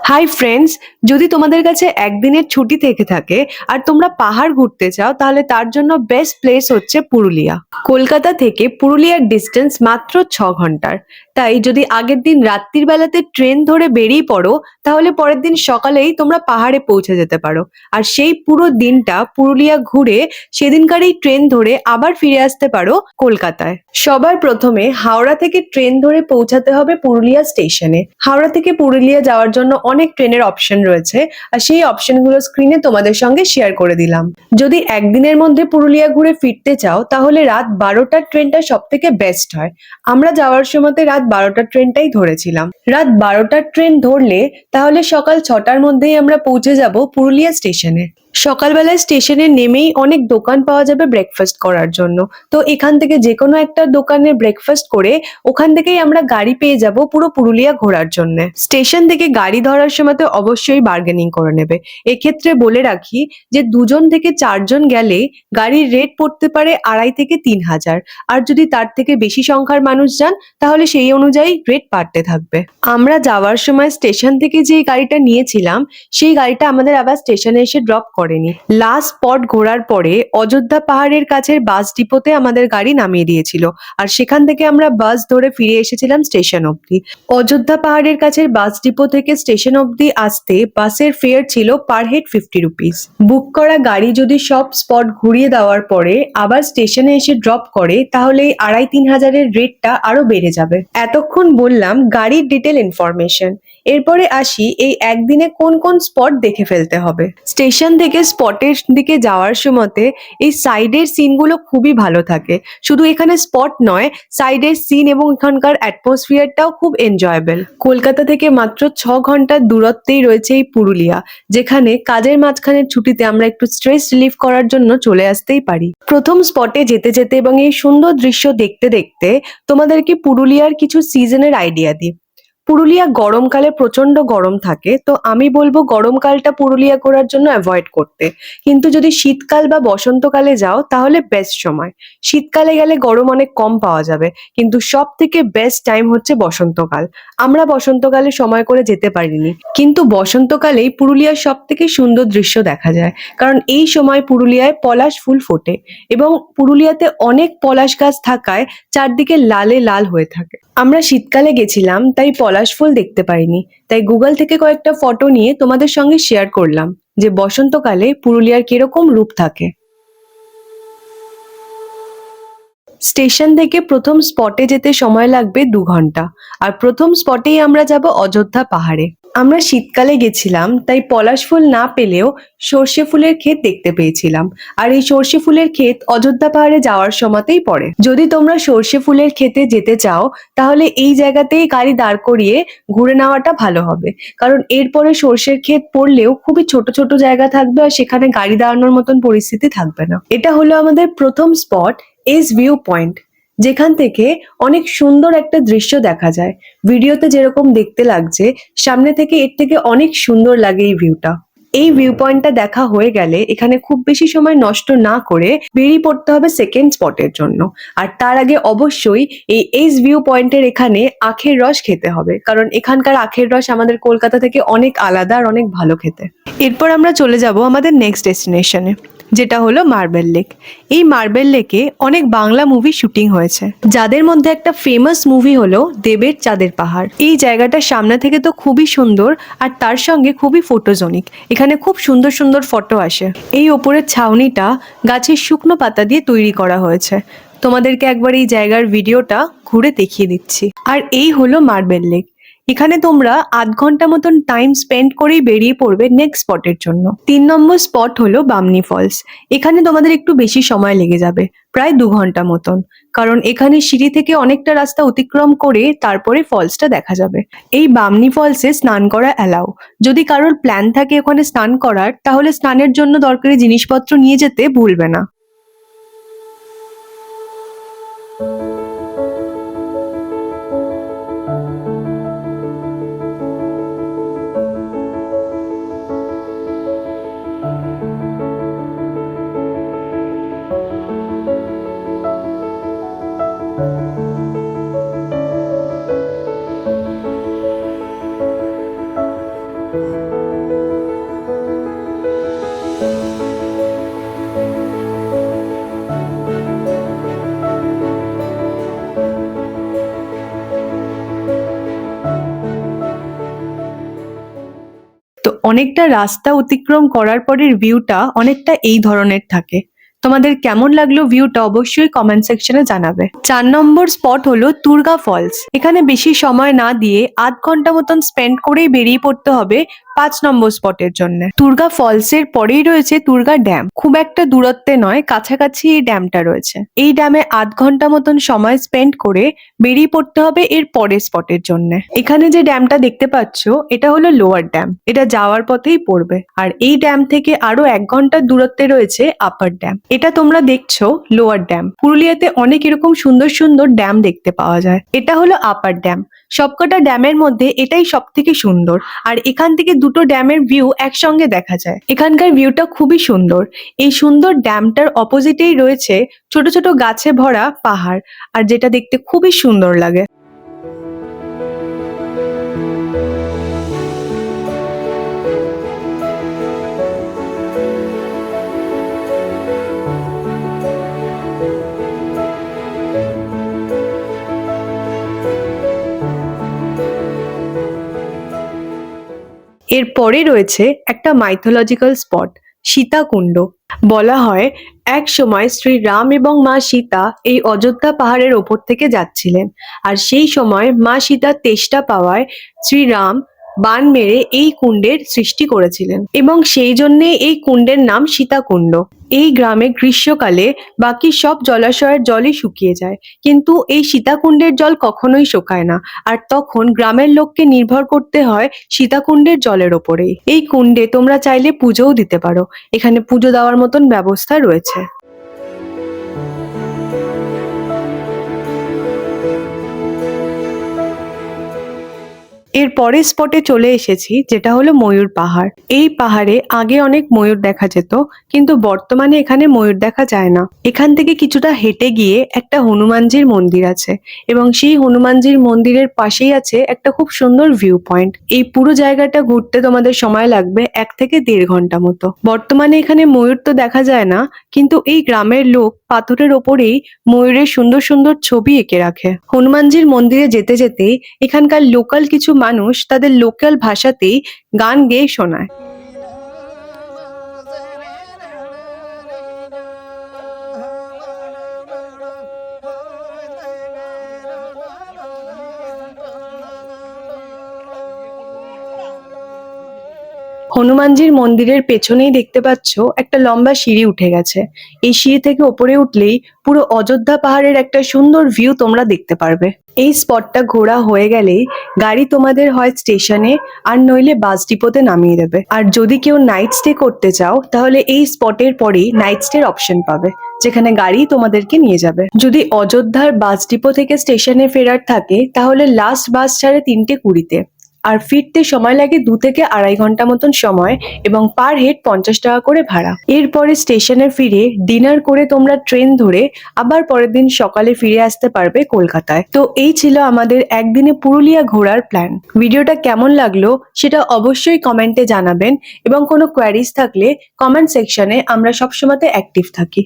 Hi friends, যদি তোমাদের কাছে একদিনের ছুটি থেকে থাকে আর তোমরা পাহাড় ঘুরতে চাও তাহলে তার জন্য বেস্ট প্লেস হচ্ছে পুরুলিয়া। কলকাতা থেকে পুরুলিয়ার ডিস্টেন্স মাত্র 6 ঘন্টার। তাই যদি আগের দিন রাত্রির বেলাতে ট্রেন ধরে বেরিয়ে পড়ো তাহলে পরের দিন সকালেই তোমরা পাহাড়ে পৌঁছে যেতে পারো। আর সেই পুরো দিনটা পুরুলিয়া ঘুরে সেদিনকারই ট্রেন ধরে আবার ফিরে আসতে পারো কলকাতায়। সবার প্রথমে হাওড়া থেকে ট্রেন ধরে পৌঁছাতে হবে পুরুলিয়া স্টেশনে। হাওড়া থেকে পুরুলিয়া যাওয়ার জন্য অনেক ট্রেনের অপশন রয়েছে, আর সেই অপশনগুলো স্ক্রিনে তোমাদের সঙ্গে শেয়ার করে দিলাম। যদি একদিনের মধ্যে পুরুলিয়া ঘুরে ফিরতে চাও তাহলে রাত 12টার ট্রেনটা সব থেকে বেস্ট হয়। আমরা যাওয়ার সময় রাত 12টার ট্রেনটাই ধরেছিলাম। রাত 12টার ট্রেন ধরলে তাহলে সকাল 6টার মধ্যেই আমরা পৌঁছে যাব পুরুলিয়া স্টেশনে। সকালবেলায় স্টেশনে নেমেই অনেক দোকান পাওয়া যাবে ব্রেকফাস্ট করার জন্য। তো এখান থেকে যে কোনো একটা দোকানে ব্রেকফাস্ট করে ওখান থেকেই আমরা গাড়ি পেয়ে যাব পুরো পুরুলিয়া ঘোরার জন্য। স্টেশন থেকে গাড়ি ধরার সময় তো অবশ্যই বার্গেনিং করে নেবে। এক্ষেত্রে বলে রাখি যে 2জন থেকে 4জন গেলে গাড়ির রেট পড়তে পারে 2.5 থেকে 3,000। আর যদি তার থেকে বেশি সংখ্যার মানুষ যান তাহলে সেই অনুযায়ী রেট বাড়তে থাকবে। আমরা যাওয়ার সময় স্টেশন থেকে যে গাড়িটা নিয়েছিলাম সেই গাড়িটা আমাদের আবার স্টেশনে এসে ড্রপ করেনি। লাস্ট স্পট ঘোরার পরে অযোধ্যা পাহাড়ের কাছের বাস ডিপোতে আমাদের গাড়ি নামিয়ে দিয়েছিল, আর সেখান থেকে আমরা বাস ধরে ফিরে এসেছিলাম স্টেশন অবধি। অযোধ্যা পাহাড়ের কাছের বাস ডিপো থেকে স্টেশন অবধি আসতে বাসের ফেয়ার ছিল পার হেড 50 রুপিস। বুক করা গাড়ি যদি সব স্পট ঘুরিয়ে দেওয়ার পরে আবার স্টেশনে এসে ড্রপ করে তাহলে এই 2,500-3,000-এর রেটটা আরো বেড়ে যাবে। এতক্ষণ বললাম গাড়ির ডিটেল ইনফরমেশন। এরপরে আসি এই একদিনে কোন কোন স্পট দেখে ফেলতে হবে। স্টেশন থেকে স্পটের দিকে যাওয়ার সময়তে এই সাইডের সিনগুলো খুবই ভালো থাকে। শুধু এখানে স্পট নয়, সাইডের সিন এবং এখানকার অ্যাটমসফিয়ারটাও খুব এনজয়েবল। কলকাতা থেকে মাত্র 6 ঘন্টার দূরত্বেই রয়েছে এই পুরুলিয়া, যেখানে কাজের মাঝখানের ছুটিতে আমরা একটু স্ট্রেস রিলিফ করার জন্য চলে আসতেই পারি। প্রথম স্পটে যেতে যেতে এবং এই সুন্দর দৃশ্য দেখতে দেখতে তোমাদেরকে পুরুলিয়ার কিছু সিজনের আইডিয়া দিই। পুরুলিয়া গরমকালে প্রচন্ড গরম থাকে, তো আমি বলবো গরমকালটা পুরুলিয়া ঘোরার জন্য অ্যাভয়েড করতে। কিন্তু যদি শীতকাল বা বসন্তকালে যাও তাহলে বেস্ট সময়। শীতকালে গেলে গরম অনেক কম পাওয়া যাবে, কিন্তু সব থেকে বেস্ট টাইম হচ্ছে বসন্তকাল। আমরা বসন্তকালে সময় করে যেতে পারিনি, কিন্তু বসন্তকালেই পুরুলিয়ার সব থেকে সুন্দর দৃশ্য দেখা যায়। কারণ এই সময় পুরুলিয়ায় পলাশ ফুল ফোটে এবং পুরুলিয়াতে অনেক পলাশ গাছ থাকায় চারদিকে লালে লাল হয়ে থাকে। আমরা শীতকালে গেছিলাম তাই পলাশ ফুল দেখতে পাইনি, তাই গুগল থেকে কয়েকটা ফটো নিয়ে তোমাদের সঙ্গে শেয়ার করলাম যে বসন্তকালে পুরুলিয়ার কিরকম রূপ থাকে। স্টেশন থেকে প্রথম স্পটে যেতে সময় লাগবে 2 ঘন্টা, আর প্রথম স্পটেই আমরা যাব অযোধ্যা পাহাড়ে। আমরা শীতকালে গেছিলাম তাই পলাশ ফুল না পেলেও সর্ষে ফুলের ক্ষেত দেখতে পেয়েছিলাম, আর এই সর্ষে ফুলের ক্ষেত অযোধ্যা পাহাড়ে যাওয়ার সময়তেই পড়ে। যদি তোমরা সর্ষে ফুলের ক্ষেতে যেতে চাও তাহলে এই জায়গাতেই গাড়ি দাঁড় করিয়ে ঘুরে নেওয়াটা ভালো হবে, কারণ এরপরে সর্ষের ক্ষেত পড়লেও খুবই ছোট ছোট জায়গা থাকবে আর সেখানে গাড়ি দাঁড়ানোর মতন পরিস্থিতি থাকবে না। এটা হলো আমাদের প্রথম স্পট, এস ভিউ পয়েন্ট, যেখান থেকে অনেক সুন্দর একটা দৃশ্য দেখা যায়। ভিডিওতে যেরকম দেখতে লাগছে সামনে থেকে এর থেকে অনেক সুন্দর লাগে এই ভিউটা। এই ভিউ পয়েন্টটা দেখা হয়ে গেলে এখানে খুব বেশি সময় নষ্ট না করে বেরিয়ে পড়তে হবে সেকেন্ড স্পটের জন্য। আর তার আগে অবশ্যই এই এস ভিউ পয়েন্টের এখানে আখের রস খেতে হবে, কারণ এখানকার আখের রস আমাদের কলকাতা থেকে অনেক আলাদা আর অনেক ভালো খেতে। এরপর আমরা চলে যাব আমাদের নেক্সট ডেস্টিনেশনে, যেটা হলো মার্বেল লেক। এই মার্বেল লেকে অনেক বাংলা মুভি শুটিং হয়েছে, যাদের মধ্যে একটা ফেমাস মুভি হলো দেবের চাঁদের পাহাড়। এই জায়গাটা সামনে থেকে তো খুবই সুন্দর আর তার সঙ্গে খুবই ফটোজেনিক। এখানে খুব সুন্দর সুন্দর ফটো আসে। এই ওপরের ছাউনিটা গাছের শুকনো পাতা দিয়ে তৈরি করা হয়েছে। তোমাদেরকে একবার এই জায়গার ভিডিওটা ঘুরে দেখিয়ে দিচ্ছি। আর এই হলো মার্বেল লেক। এখানে তোমরা 8 ঘন্টা মতন টাইম স্পেন্ড করেই বেরিয়ে পড়বে নেক্সট স্পটের জন্য। 3 নম্বর স্পট হলো বামনি ফলস। এখানে তোমাদের একটু বেশি সময় লেগে যাবে, প্রায় 2 ঘন্টা মতন, কারণ এখানে সিঁড়ি থেকে অনেকটা রাস্তা অতিক্রম করে তারপরে ফলসটা দেখা যাবে। এই বামনি ফলসে স্নান করা অ্যালাউ। যদি কারোর প্ল্যান থাকে ওখানে স্নান করার তাহলে স্নানের জন্য দরকারি জিনিসপত্র নিয়ে যেতে ভুলবে না। অনেকটা রাস্তা অতিক্রম করার পরের ভিউটা অনেকটা এই ধরনের থাকে। তোমাদের কেমন লাগলো ভিউটা অবশ্যই কমেন্ট সেকশনে জানাবে। 4 নম্বর স্পট হলো তুর্গা ফলস। এখানে বেশি সময় না দিয়ে আধ ঘন্টা মতন স্পেন্ড করেই বেরিয়ে পড়তে হবে 5 নম্বর স্পটের জন্য। তুর্গা ফলস এর পরেই রয়েছে তুর্গা ড্যাম। খুব একটা দূরত্বে নয়, কাছাকাছি এই ড্যামটা রয়েছে। এই ড্যামে আধ ঘন্টা মতন সময় স্পেন্ড করে বেরিয়ে পড়তে হবে এর পরের স্পটের জন্য। এখানে যে ড্যামটা দেখতে পাচ্ছ এটা হলো লোয়ার ড্যাম, এটা যাওয়ার পথেই পড়বে। আর এই ড্যাম থেকে আরো 1 ঘন্টার দূরত্বে রয়েছে আপার ড্যাম। এটা তোমরা দেখছো লোয়ার ড্যাম। পুরুলিয়াতে অনেক এরকম সুন্দর সুন্দর ড্যাম দেখতে পাওয়া যায়। এটা হলো আপার ড্যাম। সবকটা ড্যামের মধ্যে এটাই সব থেকে সুন্দর। আর এখান থেকে দুটো ড্যামের ভিউ একসঙ্গে দেখা যায়। এখানকার ভিউটা খুবই সুন্দর। এই সুন্দর ড্যামটার অপোজিটেই রয়েছে ছোট ছোট গাছে ভরা পাহাড়, আর যেটা দেখতে খুবই সুন্দর লাগে। এরপরে রয়েছে একটা মাইথোলজিক্যাল স্পট, সীতাকুণ্ড। বলা হয় এক সময় শ্রী রাম এবং মা সীতা এই অযোধ্যা পাহাড়ের ওপর থেকে যাচ্ছিলেন, আর সেই সময় মা সীতার তেষ্টা পাওয়ায় শ্রীরাম বান মেরে এই কুণ্ডের সৃষ্টি করেছিলেন, এবং সেই জন্যে এই কুণ্ডের নাম সীতাকুণ্ড। এই গ্রামে গ্রীষ্মকালে বাকি সব জলাশয়ের জলই শুকিয়ে যায়, কিন্তু এই সীতাকুণ্ডের জল কখনোই শুকায় না। আর তখন গ্রামের লোককে নির্ভর করতে হয় সীতাকুণ্ডের জলের ওপরেই। এই কুণ্ডে তোমরা চাইলে পুজোও দিতে পারো, এখানে পুজো দেওয়ার মতন ব্যবস্থা রয়েছে। এর পরের স্পটে চলে এসেছি, যেটা হলো ময়ূর পাহাড়। এই পাহাড়ে আগে অনেক ময়ূর দেখা যেত, কিন্তু বর্তমানে এখানে ময়ূর দেখা যায় না। এখান থেকে কিছুটা হেঁটে গিয়ে একটা হনুমানজির মন্দির আছে, এবং সেই হনুমানজির মন্দিরের পাশেই আছে একটা খুব সুন্দর ভিউ পয়েন্ট। এই পুরো জায়গাটা ঘুরতে তোমাদের সময় লাগবে 1 থেকে 1.5 ঘন্টা মতো। বর্তমানে এখানে ময়ূর তো দেখা যায় না, কিন্তু এই গ্রামের লোক পাথরের ওপরেই ময়ূরের সুন্দর সুন্দর ছবি এঁকে রাখে। হনুমানজির মন্দিরে যেতে যেতেই এখানকার লোকাল কিছু মানুষ তাদের লোকাল ভাষাতেই গান গেয়ে শোনায়। হনুমানজির মন্দিরের পেছনেই দেখতে পাচ্ছ একটা লম্বা সিঁড়ি উঠে গেছে। এই সিঁড়ি থেকে ওপরে উঠলেই পুরো অযোধ্যা পাহাড়ের একটা সুন্দর ভিউ তোমরা দেখতে পারবে। এই স্পটটা ঘোরা হয়ে গেলেই গাড়ি তোমাদের হয় স্টেশনে আর নইলে বাস ডিপোতে নামিয়ে দেবে। আর যদি কেউ নাইট স্টে করতে চাও তাহলে এই স্পটের পরেই নাইট স্টের অপশন পাবে, যেখানে গাড়ি তোমাদেরকে নিয়ে যাবে। যদি অযোধ্যার বাস ডিপো থেকে স্টেশনে ফেরার থাকে তাহলে লাস্ট বাস ছাড়ে 3:20-তে, আর ফিরতে সময় লাগে 2 থেকে 2.5 ঘন্টা মতন সময়, এবং পার হেড 50 টাকা করে ভাড়া। এরপরে স্টেশনে ফিরে ডিনার করে তোমরা ট্রেন ধরে আবার পরের দিন সকালে ফিরে আসতে পারবে কলকাতায়। তো এই ছিল আমাদের একদিনে পুরুলিয়া ঘোরার প্ল্যান। ভিডিওটা কেমন লাগলো সেটা অবশ্যই কমেন্টে জানাবেন, এবং কোনো কোয়ারিজ থাকলে কমেন্ট সেকশনে আমরা সবসময় অ্যাক্টিভ থাকি।